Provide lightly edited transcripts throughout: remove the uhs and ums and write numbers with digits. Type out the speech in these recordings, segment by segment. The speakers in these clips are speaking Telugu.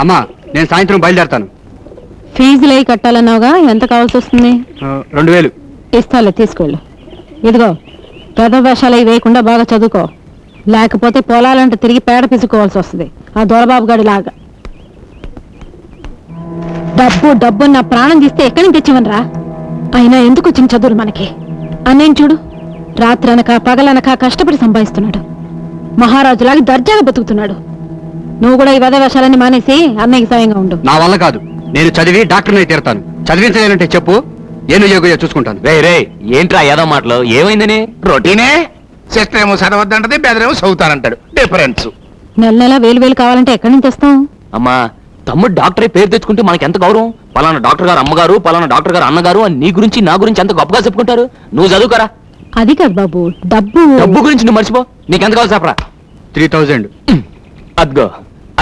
అమ్మా నేను సాయంత్రం బయలుదేరతాను. ఫీజులు అయి కట్టాలన్నావుగా, ఎంత కావాల్సి వస్తుంది? 2000. ఇస్తాలే, తీసుకెళ్ళు. ఇదిగో, పెద్ద వేషాలు అవి వేయకుండా బాగా చదువుకో, లేకపోతే పొలాలంటే తిరిగి పేడ పిసుకోవాల్సి వస్తుంది ఆ దొరబాబు గాడి లాగా. డబ్బు డబ్బు నా ప్రాణం తీస్తే ఎక్కడి నుంచి తెచ్చివనరా? అయినా ఎందుకు వచ్చిన చదువులు మనకి? అన్నయ్య చూడు, రాత్రనక పగలనక కష్టపడి సంపాదిస్తున్నాడు, మహారాజులాగా దర్జాగా బతుకుతున్నాడు. నువ్వు కూడా ఈ వెధ వేషాలన్నీ మానేసి అన్నయ్యకి సాయంగా ఉండు. నా వల్ల కాదు, నేను చదివి డాక్టర్ని తీరుతాను. చదివించలేనంటే చెప్పు, ఏను యోగయ్య చూసుకుంటాను. రే రే, ఏంట్రా ఏదో మాటలు? ఏమైందని? రొటీనే. సిస్టర్ ఏమో చదవద్దంటది, బెదరేమో చదువుతానంటాడు. డిఫరెన్స్. నెల నెల 1000 కావాలంటే ఎక్కడి నుంచి తెస్తాం? అమ్మా, తమ్ముడు డాక్టరే పేరు తెచ్చుకుంటే మనకి ఎంత గౌరవం. పలానా డాక్టర్ గారు అమ్మగారు, పలానా డాక్టర్ గారు అన్నగారు అని నీ గురించి నా గురించి ఎంత గొప్పగా చెప్పుకుంటారు. నువ్వు చదువుకోరా. అది కాదు బాబు, డబ్బు డబ్బు గురించి నువ్వు మర్చిపో. నీకెంత కావాలి చెప్పరా? 3000. అద్గో,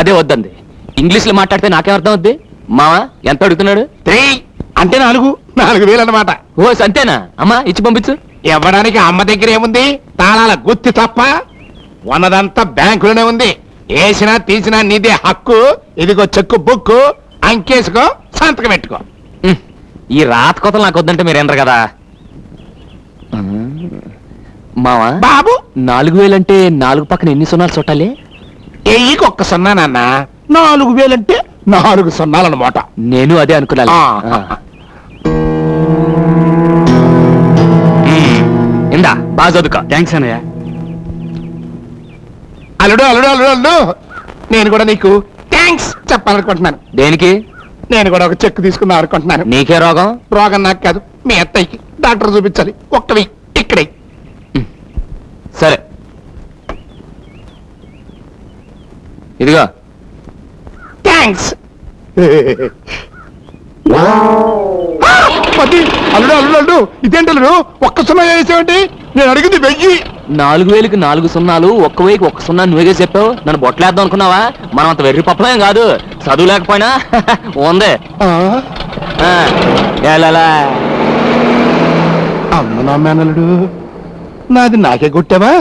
అదే వద్దంది. ఇంగ్లీష్ లో మాట్లాడితే నాకేం అర్థం అవుద్ది? మావా ఎంత అడుగుతున్నాడు? 3 అంటే 4,000 అన్నమాట. ఓ సంతేనా? అమ్మా ఇచ్చి పంపించు. ఇవ్వడానికి అమ్మ దగ్గర ఏముంది? తాళాల గుత్తి తప్ప. ఉన్నదంతా బ్యాంకులోనే ఉంది. వేసినా తీసినా నీదే హక్కు. ఇదిగో చెక్కు బుక్కు, అంకేసుకో, సంతకం పెట్టుకో. ఈ రాత కొత్తలు నాకు వద్దంటే మీరు ఎందరు కదా మావా. బాబు 4000 అంటే 4 పక్కన ఎన్ని సున్నాలు చుట్టాలి? ఎయ్యికి 1 సున్నా నాన్న. 4,000 అంటే 4 సున్నాలన్నమాట. నేను అదే అనుకున్నాను. ఇందా బాగా చదువుకో. థ్యాంక్స్ అన్నయ్య. అల్లుడు అల్లుడు అల్లుడు అల్లుడు, నేను కూడా నీకు థ్యాంక్స్ చెప్పాలనుకుంటున్నాను. దేనికి? నేను కూడా ఒక చెక్ తీసుకుందాం అనుకుంటున్నాను. నీకే రోగం? రోగం నాకు కాదు, మీ అత్తయ్యకి. డాక్టర్ చూపించాలి. ఒక్కవి ఇక్కడే. సరే, ఇదిగో. థ్యాంక్స్. అల్లుడు అల్లుడు అల్లుడు, ఇదేంటి అల్లుడు 1 సున్నా వేసావంటి? నేను అడిగింది 1000. 4000కి 4 సున్నాలు, 1 వేయికి 1 సున్నా నువ్వే చెప్పావు. నన్ను బొట్టలేద్దాం అనుకున్నావా? మనం అంత వెర్రి పప్పలేం కాదు. చదువు లేకపోయినా ఉంది. అమ్మ నా మేనల్లుడు, నాది నాకే కొట్టావా?